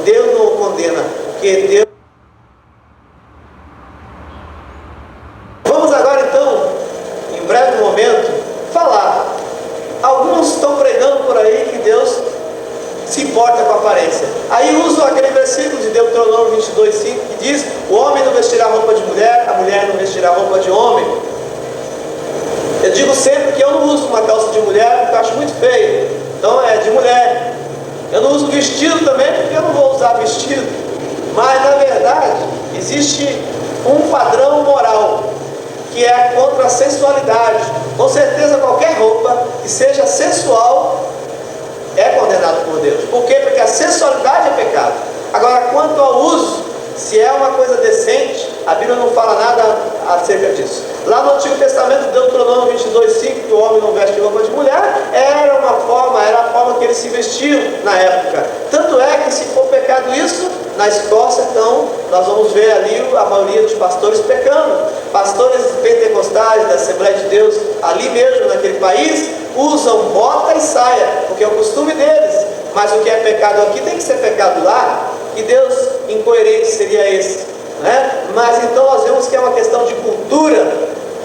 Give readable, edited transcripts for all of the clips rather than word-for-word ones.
Deus não o condena, porque Deus... Vamos agora então, em breve momento, falar. Alguns estão pregando por aí que Deus se importa com a aparência. Aí usam aquele versículo de Deuteronômio 22:5 que diz: o homem não vestirá roupa de mulher, a mulher não vestirá roupa de homem. Eu digo sempre que eu não uso uma calça de mulher porque eu acho muito feio, então é de mulher. Eu não uso vestido também porque eu não vou usar vestido. Mas na verdade existe um padrão moral que é contra a sensualidade. Com certeza qualquer roupa que seja sensual é condenado por Deus. Por quê? Porque a sensualidade é pecado. Agora, quanto ao uso, se é uma coisa decente, a Bíblia não fala nada acerca disso. Lá no Antigo Testamento, Deuteronômio 22:5, que o homem não veste roupa de mulher, era a forma que eles se vestiam na época. Tanto é que, se for pecado isso, na Escócia, então, nós vamos ver ali a maioria dos pastores pecando. Pastores pentecostais da Assembleia de Deus, ali mesmo naquele país, usam bota e saia, porque é o costume deles. Mas o que é pecado aqui tem que ser pecado lá. E Deus incoerente seria esse, né? Mas então nós vemos que é uma questão de cultura.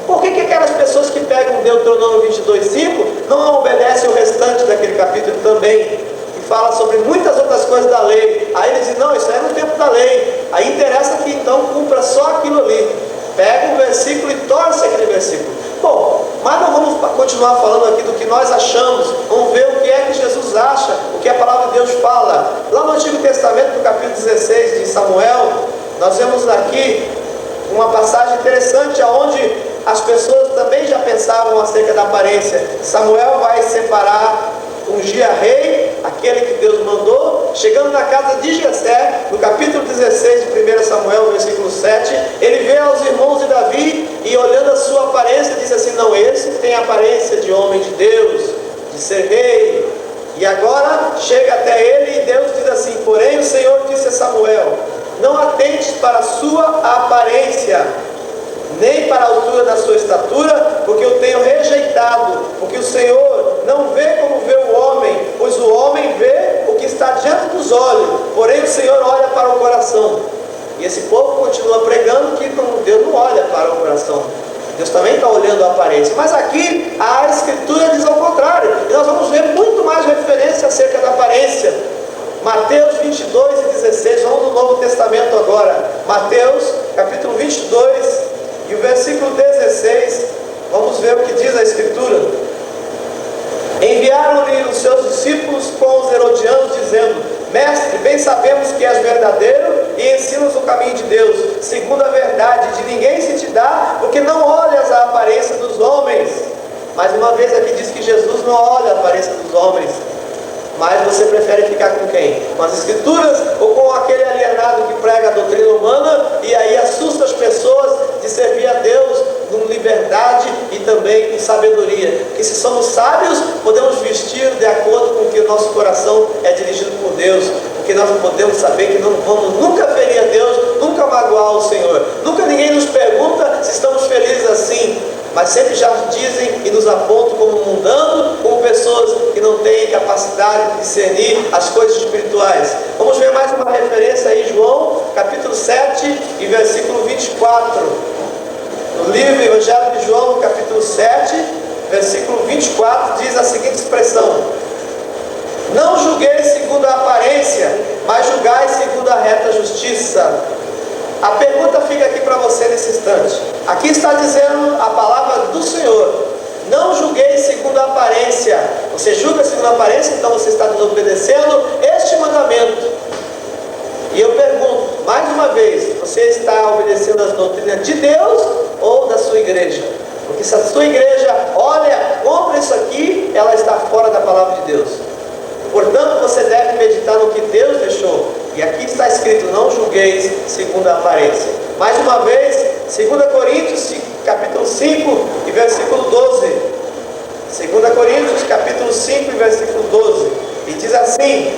Por que aquelas pessoas que pegam Deuteronômio 22:5 não obedecem o restante daquele capítulo também, que fala sobre muitas outras coisas da lei? Aí eles dizem: não, isso é no tempo da lei. Aí interessa que então cumpra só aquilo ali. Pega um versículo e torce aquele versículo. Bom, mas não vamos continuar falando aqui do que nós achamos. Vamos ver o que é que Jesus acha, o que a palavra de Deus fala. Lá no Antigo Testamento, no capítulo 16 de Samuel, nós vemos aqui uma passagem interessante, onde as pessoas também já pensavam acerca da aparência. Samuel vai separar, ungir rei, aquele que Deus mandou. Chegando na casa de Jessé, no capítulo 16 de 1 Samuel, versículo 7, ele vê aos irmãos de Davi e, olhando a sua aparência, diz assim: não, esse tem a aparência de homem de Deus, de ser rei. E agora chega até ele e Deus diz assim: porém o Senhor disse a Samuel: não atentes para a sua aparência, nem para a altura da sua estatura, porque eu tenho rejeitado, porque o Senhor não vê como vê o homem, pois o homem vê o que está diante dos olhos, porém o Senhor olha para o coração. E esse povo continua pregando que Deus não olha para o coração, Deus também está olhando a aparência. Mas aqui a Escritura diz ao contrário, e nós vamos ver muito mais referência acerca da aparência. Mateus 22:16, vamos no Novo Testamento agora. Mateus capítulo 22 e o versículo 16, vamos ver o que diz a Escritura. Enviaram-lhe os seus discípulos com os herodianos, dizendo: mestre, bem sabemos que és verdadeiro e ensinas o caminho de Deus, segundo a verdade, de ninguém se te dá, porque não olhas a aparência dos homens. Mais uma vez aqui diz que Jesus não olha a aparência dos homens. Mas você prefere ficar com quem? Com as Escrituras ou com aquele alienado que prega a doutrina humana e aí assusta as pessoas de servir a Deus com liberdade e também com sabedoria? Porque se somos sábios, podemos vestir de acordo com o que o nosso coração é dirigido por Deus, porque nós podemos saber que não vamos nunca ferir a Deus, nunca magoar o Senhor. Nunca ninguém nos pergunta se estamos felizes assim, mas sempre já dizem e nos apontam como mundano, como pessoas que não têm capacidade de discernir as coisas espirituais. Vamos ver mais uma referência aí, João, capítulo 7 e versículo 24. No livro Evangelho de João, no capítulo 7, versículo 24, diz a seguinte expressão: não julguei segundo a aparência, mas julgai segundo a reta justiça. A pergunta fica aqui para você nesse instante. Aqui está dizendo a palavra do Senhor: não julguei segundo a aparência. Você julga segundo a aparência, então você está desobedecendo este mandamento. E eu pergunto, mais uma vez, você está obedecendo as doutrinas de Deus ou da sua igreja? Porque se a sua igreja olha contra isso aqui, ela está fora da palavra de Deus. Portanto, você deve meditar no que Deus deixou. E aqui está escrito: não julgueis segundo a aparência. Mais uma vez, 2 Coríntios capítulo 5 e versículo 12. 2 Coríntios capítulo 5 e versículo 12. E diz assim: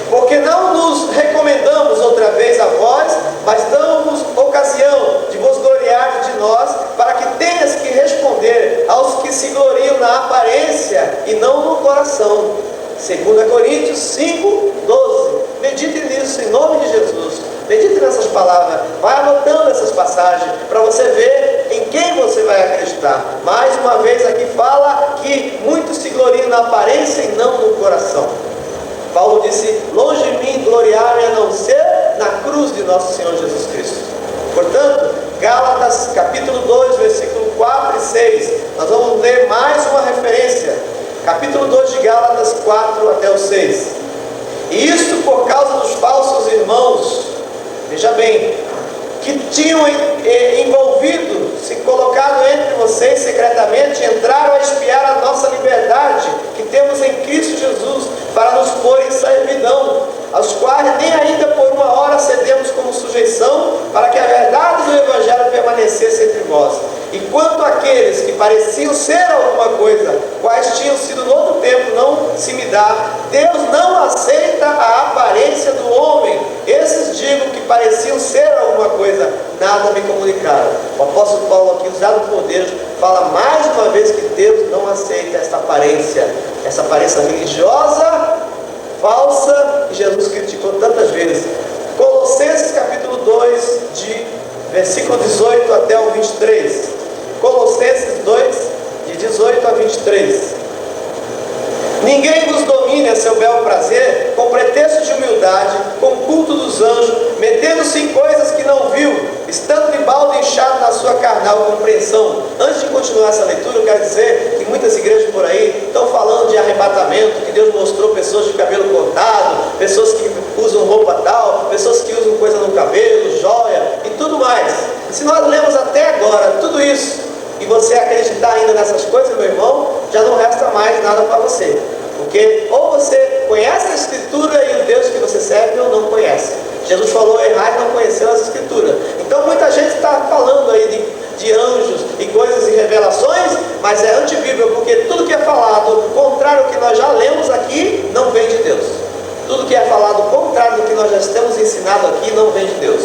porque não nos recomendamos outra vez a vós, mas damos ocasião de vos gloriar de nós, para que tenhas que responder aos que se gloriam na aparência e não no coração. 2 Coríntios 5, 12. Medite nisso. isso em nome de Jesus. Medite nessas palavras, vai anotando essas passagens, para você ver em quem você vai acreditar. Mais uma vez aqui fala que muitos se gloriam na aparência e não no coração. Paulo disse: longe de mim gloriar-me a não ser na cruz de nosso Senhor Jesus Cristo. Portanto, Gálatas capítulo 2, versículo 4 e 6, nós vamos ler mais uma referência. Capítulo 2 de Gálatas 4 até o 6. E isto por causa dos falsos irmãos, veja bem, que tinham envolvido, se colocado entre vocês secretamente, entraram a espiar a nossa liberdade que temos em Cristo Jesus, para nos pôr em servidão, aos quais nem ainda por uma hora cedemos como sujeição, para que a verdade do Evangelho permanecesse entre vós. E quanto àqueles que pareciam ser alguma coisa, quais tinham sido no outro tempo, não se me dá, Deus não aceita a aparência do homem. Esses digo que pareciam ser alguma coisa, nada me comunicaram. O apóstolo Paulo aqui, usado por Deus, fala mais uma vez que Deus não aceita essa aparência religiosa, falsa, que Jesus criticou tantas vezes. Colossenses capítulo 2, de versículo 18 até o 23. Colossenses 2, de 18 a 23. Ninguém vos domine a seu bel prazer, com pretexto de humildade, com culto dos anjos, metendo-se em coisas que não viu, estando de balde inchado na sua carnal compreensão. Antes de continuar essa leitura, eu quero dizer que muitas igrejas por aí estão falando de arrebatamento, que Deus mostrou pessoas de cabelo cortado, pessoas que usam roupa tal, pessoas que usam coisa no cabelo, joia e tudo mais. Se nós lemos até agora tudo isso, e você acreditar ainda nessas coisas, meu irmão, já não resta mais nada para você. Porque ou você conhece a Escritura e o Deus que você serve, ou não conhece. Jesus falou: errar e não conheceu as Escrituras. Então muita gente está falando aí de anjos e coisas e revelações, mas é antibíblico, porque tudo que é falado contrário ao que nós já lemos aqui, não vem de Deus. Tudo que é falado contrário do que nós já temos ensinado aqui, não vem de Deus.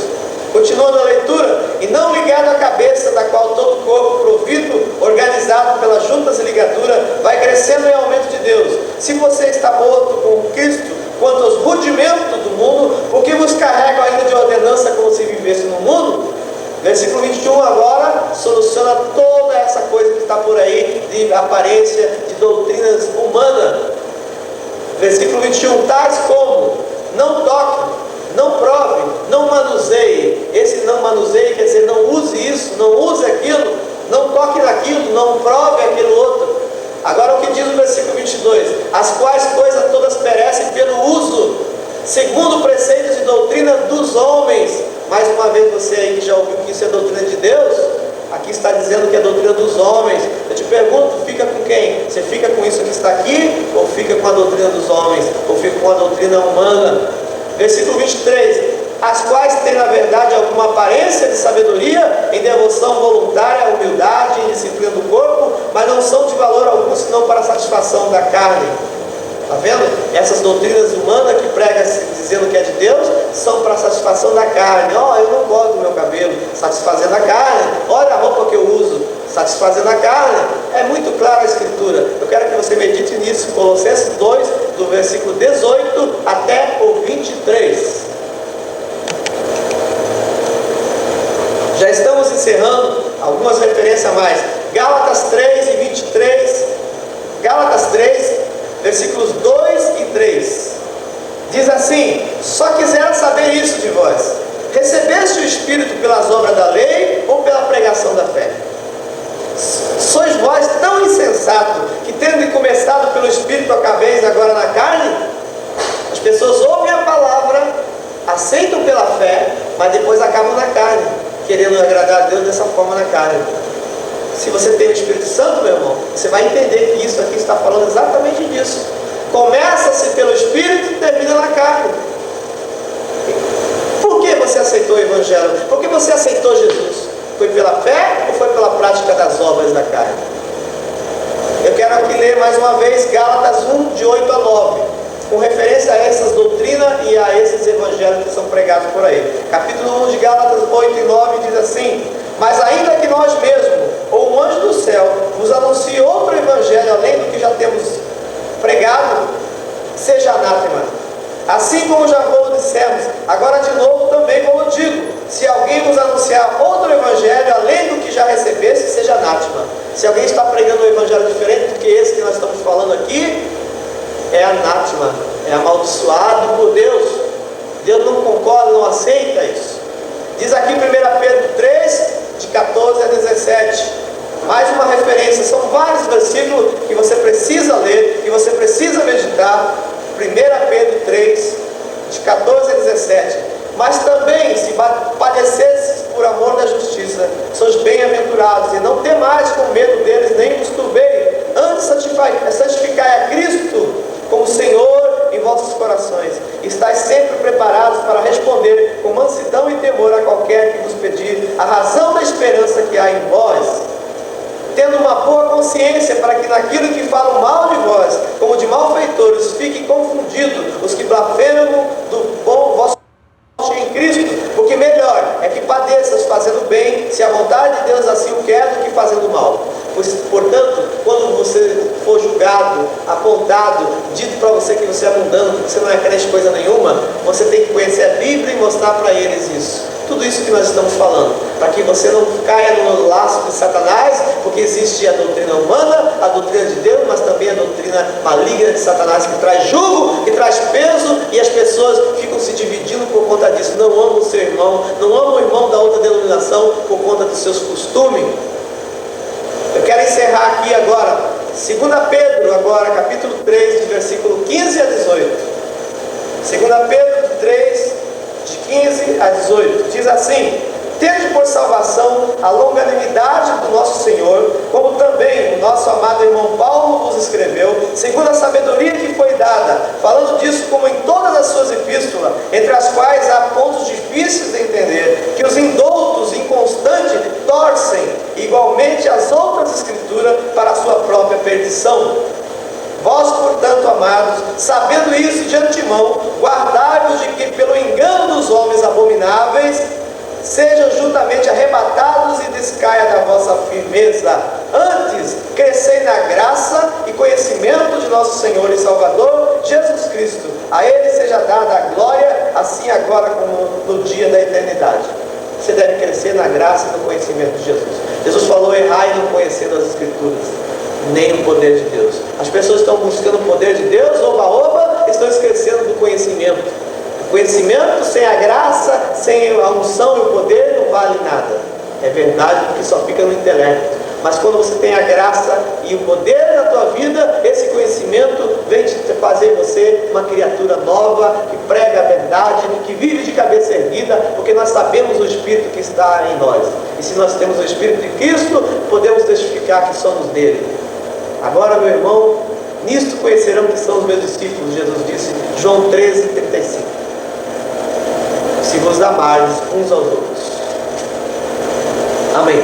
Continuando a leitura: e não ligado à cabeça, da qual todo o corpo provido, organizado pelas juntas e ligaduras, vai crescendo em aumento de Deus. Se você está morto com Cristo quanto aos rudimentos do mundo, por que vos carregam ainda de ordenança como se vivesse no mundo? Versículo 21 agora soluciona toda essa coisa que está por aí, de aparência, de doutrinas humanas. Versículo 21, tais como: não toque, não prove, não manuseie. Esse não manuseie quer dizer não use isso, não use aquilo, não toque naquilo, não prove aquilo outro. Agora o que diz o versículo 22? As quais coisas todas perecem pelo uso, segundo preceitos e doutrina dos homens. Mais uma vez, você aí que já ouviu que isso é doutrina de Deus, aqui está dizendo que é doutrina dos homens. Eu te pergunto, fica com quem? Você fica com isso que está aqui, ou fica com a doutrina dos homens, ou fica com a doutrina humana? Versículo 23, as quais têm na verdade alguma aparência de sabedoria, em devoção voluntária, humildade, em disciplina do corpo, mas não são de valor algum, senão para a satisfação da carne. Está vendo? Essas doutrinas humanas que pregam dizendo que é de Deus, são para a satisfação da carne. Eu não gosto do meu cabelo, satisfazendo a carne. Olha a roupa que eu uso, satisfazendo a carne. É muito clara a Escritura. Eu quero que você medite nisso. Colossenses 2, do versículo 18 até o 23. Já estamos encerrando, algumas referências a mais. Gálatas 3 e 23. Gálatas 3, versículos 2 e 3. Diz assim: só quisera saber isso de vós: recebeste o Espírito pelas obras da lei ou pela pregação da fé? Sois vós tão insensatos, que tendo começado pelo Espírito, acabeis agora na carne? As pessoas ouvem a palavra, aceitam pela fé, mas depois acabam na carne, querendo agradar a Deus dessa forma na carne. Se você tem o Espírito Santo, meu irmão, você vai entender que isso aqui está falando exatamente disso. Começa-se pelo Espírito e termina na carne. Por que você aceitou o Evangelho? Por que você aceitou Jesus? Foi pela fé ou foi pela prática das obras da carne? Eu quero aqui ler mais uma vez Gálatas 1, de 8 a 9, com referência a essas doutrinas e a esses evangelhos que são pregados por aí. Capítulo 1 de Gálatas 8 e 9 diz assim: mas ainda que nós mesmos, ou um anjo do céu, vos anuncie outro evangelho além do que já temos pregado, seja anátema. Assim como já vou dissemos, agora de novo também como digo, se alguém vos anunciar outro evangelho, além do que já recebeste, seja anátema. Se alguém está pregando um evangelho diferente do que esse que nós estamos falando aqui, é anátema, é amaldiçoado por Deus. Deus não concorda, não aceita isso. Diz aqui 1 Pedro 3, de 14 a 17, mais uma referência, são vários versículos que você precisa ler, que você precisa meditar. 1 Pedro 3, de 14 a 17, mas também, se padecesses por amor da justiça, sois bem-aventurados, e não temais com medo deles, nem vos turbeis, antes santificai a Cristo como Senhor em vossos corações, estáis sempre preparados para responder com mansidão e temor a qualquer que vos pedir a razão da esperança que há em vós, tendo uma boa consciência, para que naquilo que falam mal de vós, como de malfeitores, fiquem confundidos os que blasfemam do bom vosso em Cristo, porque melhor é que padeças fazendo bem, se a vontade de Deus assim o quer, do que fazendo mal. Pois, portanto, quando você for julgado, apontado, dito para você que você é mundano, que você não é crente coisa nenhuma, você tem que conhecer a Bíblia e mostrar para eles isso. Tudo isso que nós estamos falando, para que você não caia no laço de Satanás, porque existe a doutrina humana, a doutrina de Deus, mas também a doutrina maligna de Satanás, que traz jugo, que traz peso, e as pessoas ficam se dividindo por conta disso. Não amam o seu irmão, não amam o irmão da outra denominação por conta dos seus costumes. Eu quero encerrar aqui agora, 2 Pedro, agora, capítulo 3, de versículo 15 a 18. 2 Pedro 3, de 15 a 18, diz assim: tende por salvação a longanimidade do nosso Senhor, como também o nosso amado irmão Paulo vos escreveu, segundo a sabedoria que foi dada, falando disso como em todas as suas epístolas, entre as quais há pontos difíceis de entender, que os indoutos, inconstantes, torcem igualmente as outras escrituras para a sua própria perdição. Vós, portanto, amados, sabendo isso de antemão, guardai-vos de que pelo engano dos homens abomináveis sejam juntamente arrebatados e descaia da vossa firmeza. Antes, crescei na graça e conhecimento de nosso Senhor e Salvador Jesus Cristo. A Ele seja dada a glória, assim agora como no dia da eternidade. Você deve crescer na graça e no conhecimento de Jesus. Jesus falou: errai não conhecendo as Escrituras, nem o poder de Deus. As pessoas estão buscando o poder de Deus, oba-oba, estão esquecendo do conhecimento. O conhecimento sem a graça, sem a unção e o poder não vale nada. É verdade, porque só fica no intelecto. Mas quando você tem a graça e o poder na tua vida, esse conhecimento vem te fazer você uma criatura nova, que prega a verdade, que vive de cabeça erguida, porque nós sabemos o Espírito que está em nós. E se nós temos o Espírito de Cristo, podemos testificar que somos dele. Agora, meu irmão, nisto conhecerão que são os meus discípulos, Jesus disse, João 13:35. Se vos amardes uns aos outros. Amém.